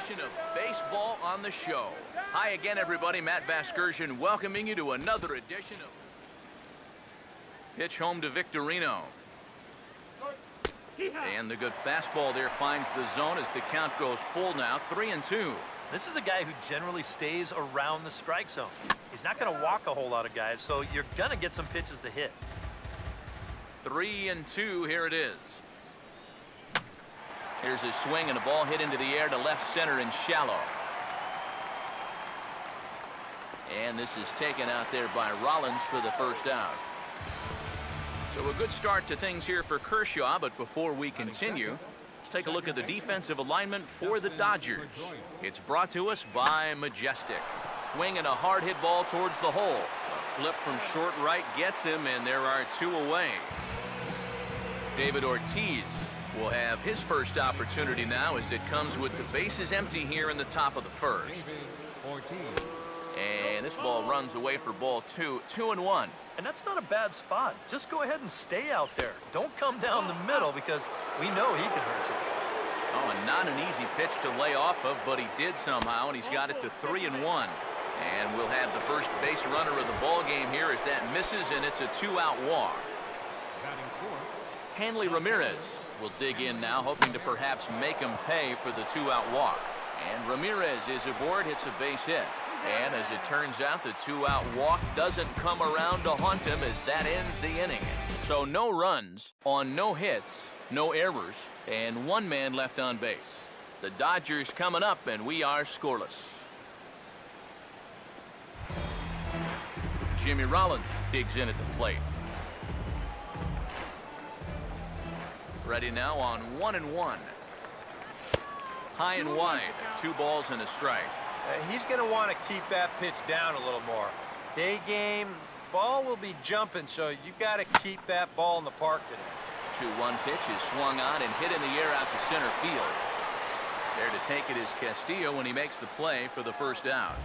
edition of Baseball on the Show. Hi again, everybody. Matt Vasgersian welcoming you to another edition of pitch home to Victorino. And the good fastball there finds the zone as the count goes full now, 3-2. This is a guy who generally stays around the strike zone. He's not going to walk a whole lot of guys, so you're going to get some pitches to hit. 3-2, here it is. Here's his swing and a ball hit into the air to left center and shallow. And this is taken out there by Rollins for the first out. So a good start to things here for Kershaw, but before we continue, let's take a look at the defensive alignment for the Dodgers. It's brought to us by Majestic. Swing and a hard hit ball towards the hole. A flip from short right gets him, and there are two away. David Ortiz will have his first opportunity now as it comes with the bases empty here in the top of the first. And this ball runs away for ball two, 2-1. And that's not a bad spot. Just go ahead and stay out there. Don't come down the middle because we know he can hurt you. Oh, and not an easy pitch to lay off of, but he did somehow, and he's got it to 3-1. And we'll have the first base runner of the ball game here as that misses, and it's a 2-out walk. Hanley Ramirez will dig in now, hoping to perhaps make him pay for the 2-out walk. And Ramirez is aboard, hits a base hit. And as it turns out, the 2-out walk doesn't come around to haunt him as that ends the inning. So no runs on no hits, no errors, and one man left on base. The Dodgers coming up, and we are scoreless. Jimmy Rollins digs in at the plate. Ready now on 1-1. High and wide, 2 balls and a strike. He's going to want to keep that pitch down a little more. Day game, ball will be jumping, so you got to keep that ball in the park today. 2-1 pitch is swung on and hit in the air out to center field. There to take it is Castillo when he makes the play for the first out.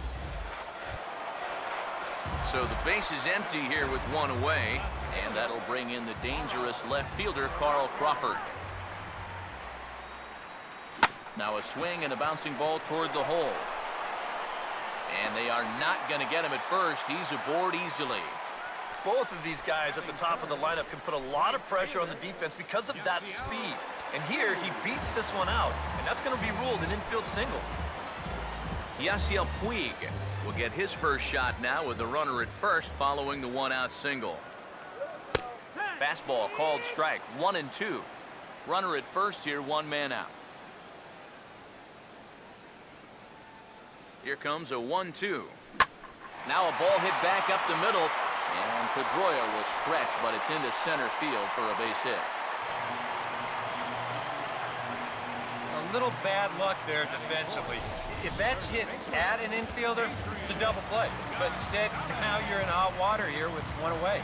So the base is empty here with one away, and that'll bring in the dangerous left fielder, Carl Crawford. Now a swing and a bouncing ball toward the hole. And they are not going to get him at first. He's aboard easily. Both of these guys at the top of the lineup can put a lot of pressure on the defense because of that speed. And here he beats this one out, and that's going to be ruled an infield single. Yasiel Puig will get his first shot now with the runner at first following the 1-out single. Fastball called strike, 1-2. Runner at first here, 1 man out. Here comes a 1-2. Now a ball hit back up the middle, and Pedroia will stretch, but it's into center field for a base hit. A little bad luck there defensively. If that's hit at an infielder, it's a double play. But instead, now you're in hot water here with one away.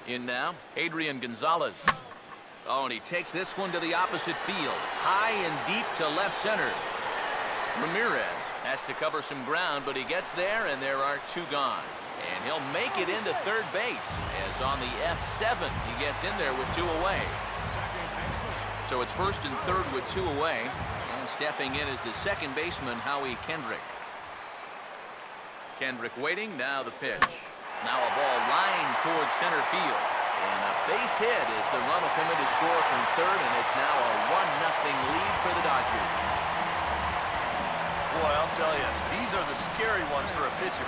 In now, Adrian Gonzalez. Oh, and he takes this one to the opposite field. High and deep to left center. Ramirez has to cover some ground, but he gets there, and there are 2 gone. And he'll make it into third base, as on the F7, he gets in there with 2 away. So it's first and third with 2 away, and stepping in is the second baseman, Howie Kendrick. Kendrick waiting, now the pitch. Now a ball lined towards center field. And a base hit as the run will come in to score from third, and it's now a 1-0 lead for the Dodgers. Boy, I'll tell you, these are the scary ones for a pitcher.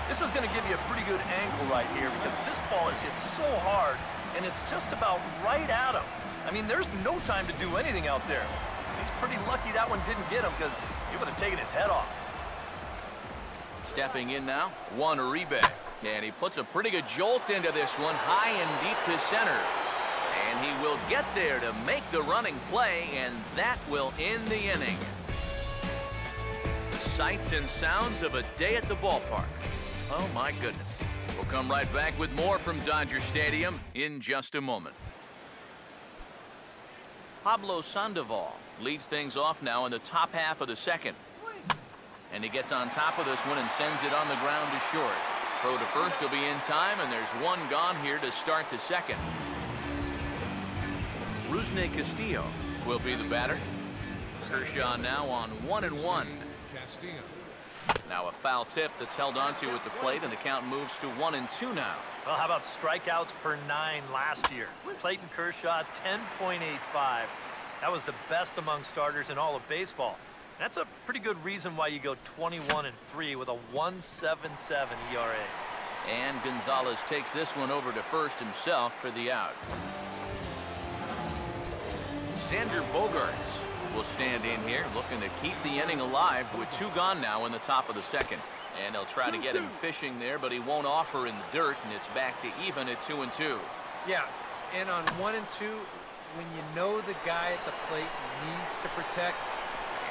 This is going to give you a pretty good angle right here because this ball is hit so hard, and it's just about right at him. I mean, there's no time to do anything out there. He's pretty lucky that one didn't get him because he would have taken his head off. Stepping in now, Juan Uribe. And he puts a pretty good jolt into this one, high and deep to center. And he will get there to make the running play, and that will end the inning. The sights and sounds of a day at the ballpark. Oh, my goodness. We'll come right back with more from Dodger Stadium in just a moment. Pablo Sandoval leads things off now in the top half of the second. And he gets on top of this one and sends it on the ground to short. Throw to first will be in time, and there's one gone here to start the second. Rusney Castillo will be the batter. Kershaw now on 1-1. Now a foul tip that's held onto at the plate, and the count moves to 1-2 now. Well, how about strikeouts per 9 last year? Clayton Kershaw, 10.85. That was the best among starters in all of baseball. That's a pretty good reason why you go 21-3 with a 1.77 ERA. And Gonzalez takes this one over to first himself for the out. Xander Bogaerts will stand in here, looking to keep the inning alive with 2 gone now in the top of the second. And they'll try to get him fishing there, but he won't offer in the dirt, and it's back to even at 2-2. Yeah, and on 1 and 2, when you know the guy at the plate needs to protect.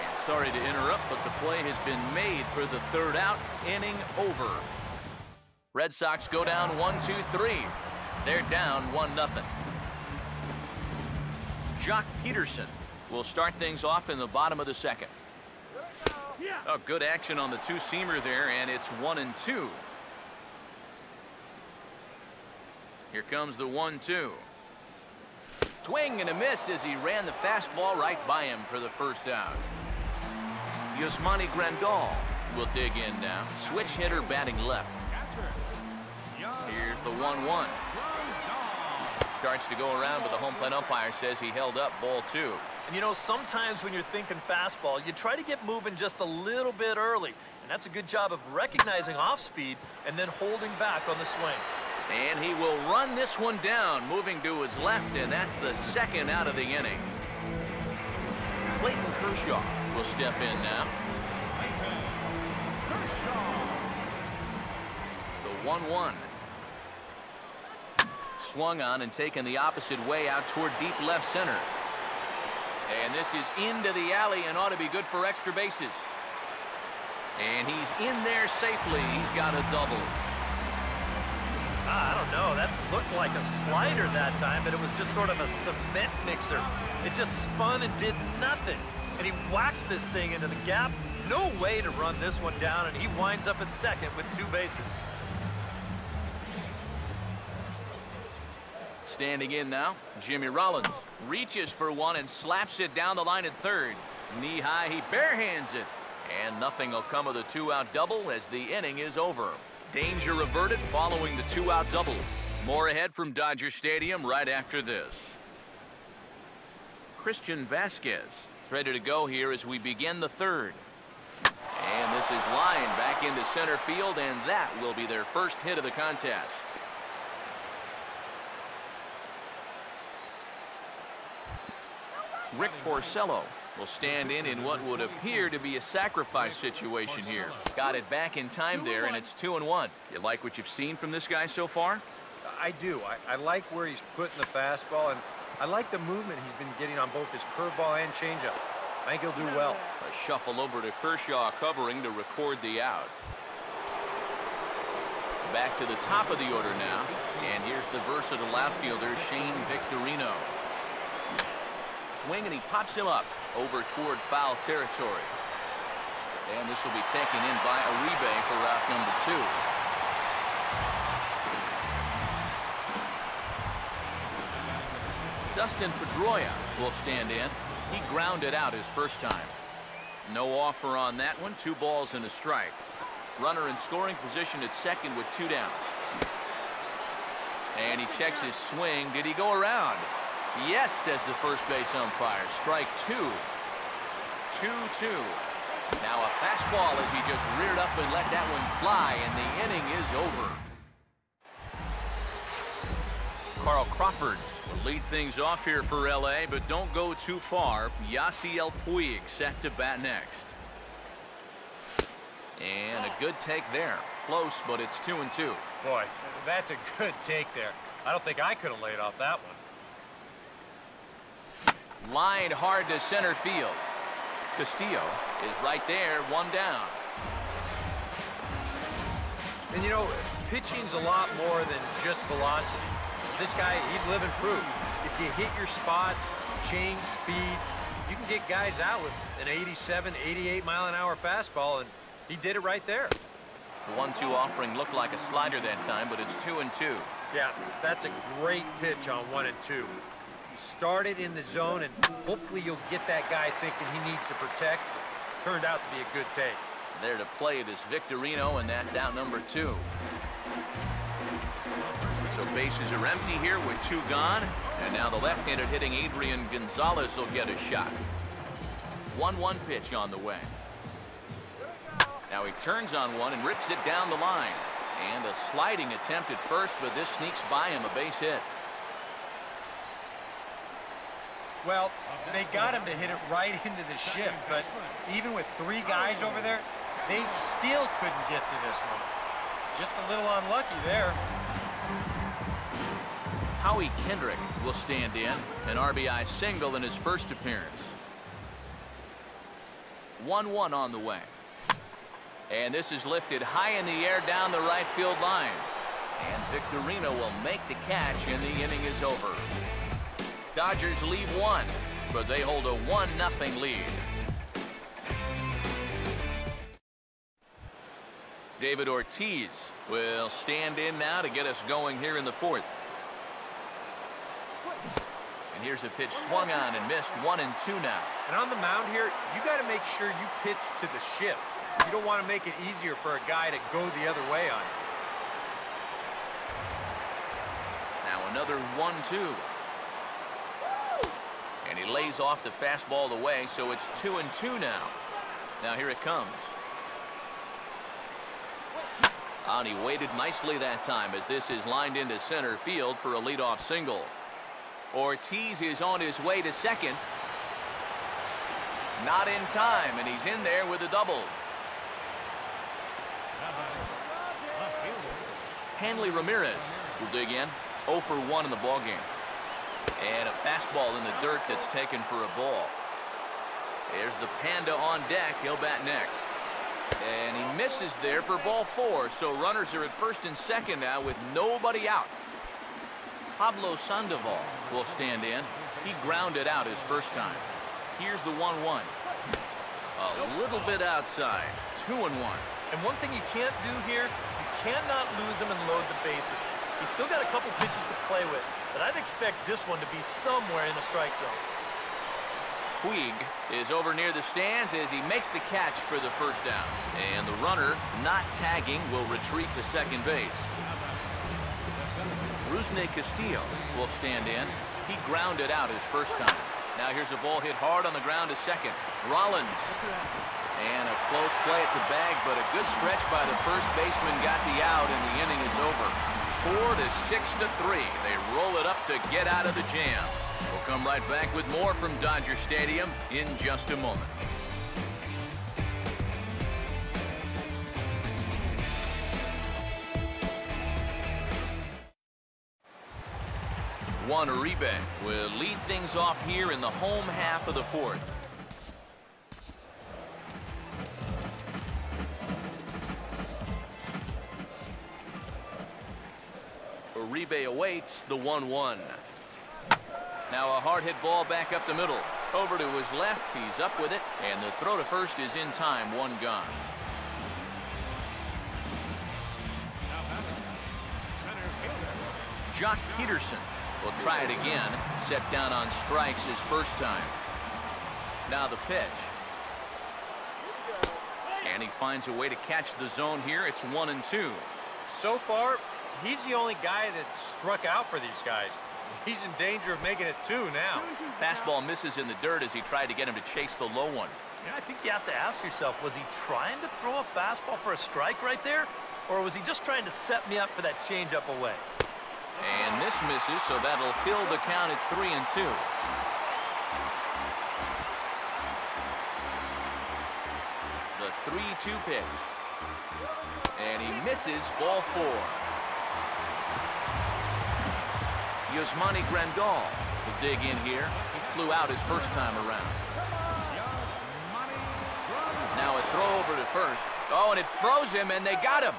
And sorry to interrupt, but the play has been made for the 3rd out. Inning over. Red Sox go down 1-2-3. They're down 1-0. Jock Peterson will start things off in the bottom of the second. Oh, good action on the 2-seamer there, and it's 1-2. Here comes the 1-2. Swing and a miss as he ran the fastball right by him for the first out. Yasmani Grandal will dig in now. Switch hitter batting left. Here's the 1-1. Starts to go around, but the home plate umpire says he held up ball 2. And you know, sometimes when you're thinking fastball, you try to get moving just a little bit early. And that's a good job of recognizing off speed and then holding back on the swing. And he will run this one down, moving to his left, and that's the 2nd out of the inning. Clayton Kershaw will step in now. The 1-1. Swung on and taken the opposite way out toward deep left center. And this is into the alley and ought to be good for extra bases. And he's in there safely. He's got a double. I don't know. That looked like a slider that time, but it was just sort of a cement mixer. It just spun and did nothing. And he whacks this thing into the gap. No way to run this one down, and he winds up at second with 2 bases. Standing in now, Jimmy Rollins reaches for one and slaps it down the line at third. Knee high, he barehands it. And nothing will come of the 2-out double as the inning is over. Danger averted following the 2-out double. More ahead from Dodger Stadium right after this. Christian Vasquez is ready to go here as we begin the 3rd. And this is lined back into center field, and that will be their first hit of the contest. Rick Porcello will stand in what would appear to be a sacrifice situation here. Got it back in time there, and it's 2-1. You like what you've seen from this guy so far? I do. I like where he's putting the fastball, and I like the movement he's been getting on both his curveball and changeup. I think he'll do well. A shuffle over to Kershaw covering to record the out. Back to the top of the order now, and here's the versatile outfielder, Shane Victorino. Swing, and he pops him up over toward foul territory. And this will be taken in by Uribe for route number 2. Dustin Pedroia will stand in. He grounded out his first time. No offer on that one. 2 balls and a strike. Runner in scoring position at second with 2 down. And he checks his swing. Did he go around? Yes, says the first base umpire. Strike 2. 2-2. Now a fastball as he just reared up and let that one fly, and the inning is over. Carl Crawford will lead things off here for L.A., but don't go too far. Yasiel Puig set to bat next. And a good take there. Close, but it's 2-2. Boy, that's a good take there. I don't think I could have laid off that one. Lined hard to center field. Castillo is right there, 1 down. And you know, pitching's a lot more than just velocity. This guy, he'd live and prove. If you hit your spot, change speeds, you can get guys out with an 87, 88 mile an hour fastball, and he did it right there. The 1-2 offering looked like a slider that time, but it's 2-2. Yeah, that's a great pitch on 1 and 2. Start it in the zone, and hopefully you'll get that guy thinking he needs to protect. Turned out to be a good take. There to play it is Victorino, and that's out number 2. So bases are empty here with 2 gone, and now the left-handed hitting Adrian Gonzalez will get a shot. 1-1 pitch on the way. Now he turns on one and rips it down the line. And a sliding attempt at first, but this sneaks by him, a base hit. Well, they got him to hit it right into the shift, but even with 3 guys over there, they still couldn't get to this one. Just a little unlucky there. Howie Kendrick will stand in, an RBI single in his first appearance. 1-1 on the way. And this is lifted high in the air down the right field line. And Victorino will make the catch, and the inning is over. Dodgers lead 1, but they hold a 1-0 lead. David Ortiz will stand in now to get us going here in the 4th. And here's a pitch swung on and missed. 1-2 now. And on the mound here, you got to make sure you pitch to the shift. You don't want to make it easier for a guy to go the other way on you. Now another 1-2. And he lays off the fastball away, so it's 2-2 now. Now here it comes. And he waited nicely that time as this is lined into center field for a leadoff single. Ortiz is on his way to second. Not in time, and he's in there with a double. Hanley Ramirez will dig in. 0 for 1 in the ballgame. And a fastball in the dirt that's taken for a ball. There's the Panda on deck. He'll bat next. And he misses there for ball 4. So runners are at first and second now with nobody out. Pablo Sandoval will stand in. He grounded out his first time. Here's the 1-1. A little bit outside. 2-1. And one thing you can't do here, you cannot lose him and load the bases. He's still got a couple pitches to play with, but I'd expect this one to be somewhere in the strike zone. Puig is over near the stands as he makes the catch for the first down. And the runner, not tagging, will retreat to second base. Rusney Castillo will stand in. He grounded out his first time. Now here's a ball hit hard on the ground to second. Rollins. And a close play at the bag, but a good stretch by the first baseman got the out, and the inning is over. 4-6-3. They roll it up to get out of the jam. We'll come right back with more from Dodger Stadium in just a moment. Juan Uribe will lead things off here in the home half of the 4th. Uribe awaits the 1-1. Now a hard hit ball back up the middle. Over to his left. He's up with it. And the throw to first is in time. 1 gone. Josh Peterson will try it again. Set down on strikes his first time. Now the pitch. And he finds a way to catch the zone here. It's 1-2. So far, he's the only guy that struck out for these guys. He's in danger of making it 2 now. Fastball misses in the dirt as he tried to get him to chase the low one. Yeah, I think you have to ask yourself, was he trying to throw a fastball for a strike right there? Or was he just trying to set me up for that changeup away? And this misses, so that'll fill the count at 3-2. The 3-2 pitch. And he misses ball 4. Yasmani Grandal will dig in here. He flew out his first time around. Now a throw over to first. Oh, and it froze him, and they got him.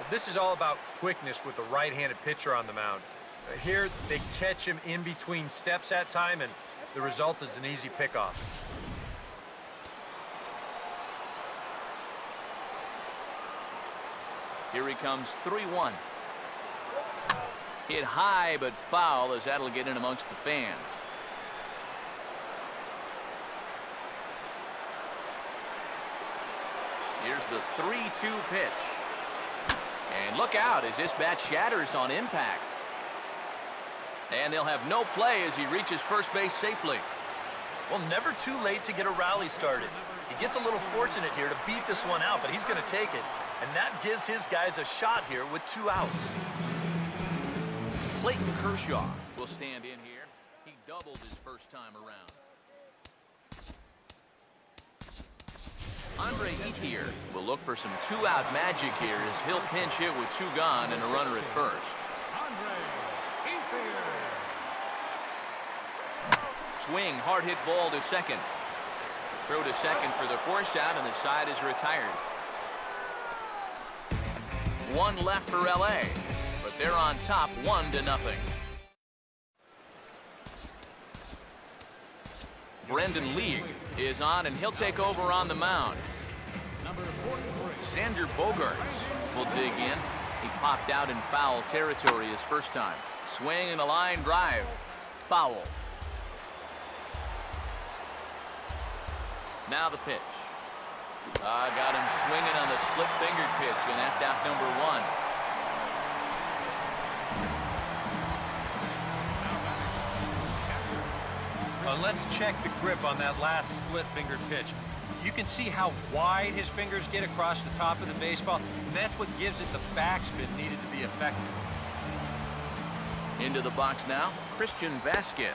This is all about quickness with the right-handed pitcher on the mound. Here, they catch him in between steps at time, and the result is an easy pickoff. Here he comes, 3-1. Hit high but foul, as that'll get in amongst the fans. Here's the 3-2 pitch. And look out as this bat shatters on impact. And they'll have no play as he reaches first base safely. Well, never too late to get a rally started. He gets a little fortunate here to beat this one out, but he's going to take it. And that gives his guys a shot here with 2 outs. Clayton Kershaw will stand in here. He doubled his first time around. Andre Ethier will look for some 2-out magic here as he'll pinch hit with 2 gone and a runner at first. Swing, hard hit ball to second. Throw to second for the force out, and the side is retired. 1 left for LA, but they're on top 1-0. Brendan League is on, and he'll take over on the mound. Xander Bogaerts will dig in. He popped out in foul territory his first time. Swing and a line drive. Foul. Now the pitch. Got him swinging on the split-fingered pitch, and that's out number 1. Let's check the grip on that last split-fingered pitch. You can see how wide his fingers get across the top of the baseball, and that's what gives it the backspin needed to be effective. Into the box now, Christian Vasquez.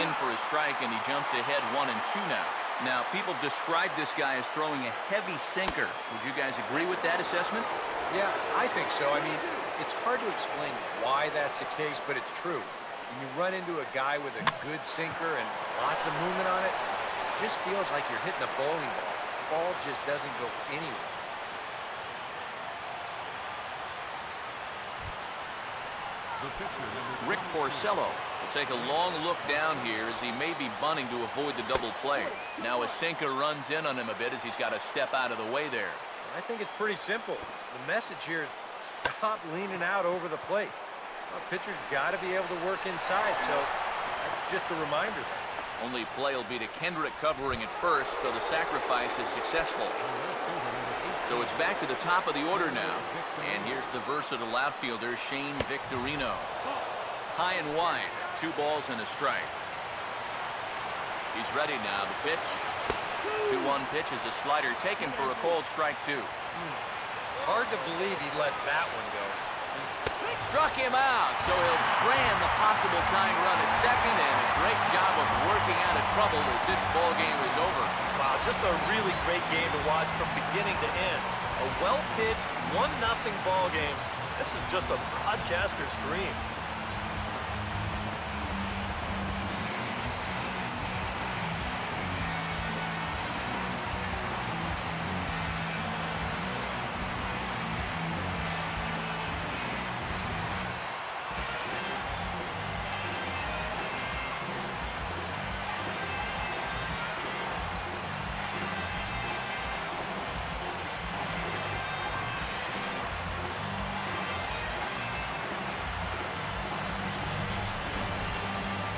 In for a strike, and he jumps ahead 1-2 now. Now, people describe this guy as throwing a heavy sinker. Would you guys agree with that assessment? Yeah, I think so. I mean, it's hard to explain why that's the case, but it's true. When you run into a guy with a good sinker and lots of movement on it, it just feels like you're hitting a bowling ball. The ball just doesn't go anywhere. Rick Porcello will take a long look down here as he may be bunting to avoid the double play. Now a sinker runs in on him a bit as he's got to step out of the way there. I think it's pretty simple. The message here is stop leaning out over the plate. Well, pitcher's got to be able to work inside, so that's just a reminder there. Only play will be to Kendrick covering at first, so the sacrifice is successful. So it's back to the top of the order now. And here's the versatile outfielder, Shane Victorino. High and wide, 2 balls and a strike. He's ready now. The pitch. 2-1 pitch is a slider taken for a called strike 2. Hard to believe he let that one go. Struck him out, so he'll strand the possible tying run at second, and a great job of working out of trouble as this ball game is over. Wow, just a really great game to watch from beginning to end. A well-pitched 1-0 ball game. This is just a broadcaster's dream.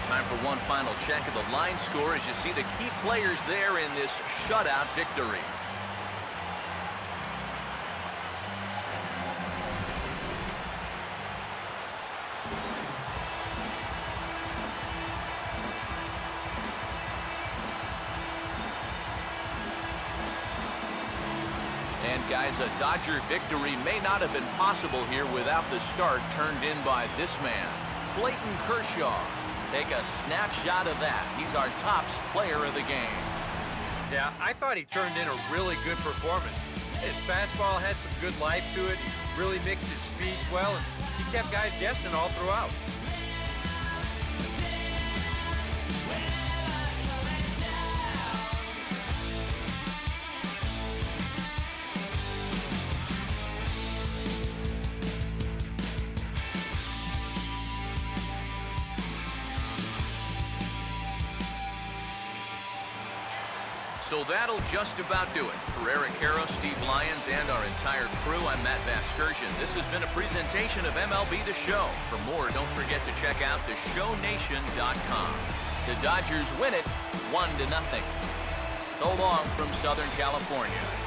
Time for one final check of the line score as you see the key players there in this shutout victory. And guys, a Dodger victory may not have been possible here without the start turned in by this man, Clayton Kershaw. Take a snapshot of that. He's our tops player of the game. Yeah, I thought he turned in a really good performance. His fastball had some good life to it. He really mixed his speeds well, and he kept guys guessing all throughout. So So that'll just about do it. For Eric Harrow, Steve Lyons, and our entire crew, I'm Matt Vasgersian. This has been a presentation of MLB The Show. For more, don't forget to check out theshownation.com. The Dodgers win it 1-0. So long from Southern California.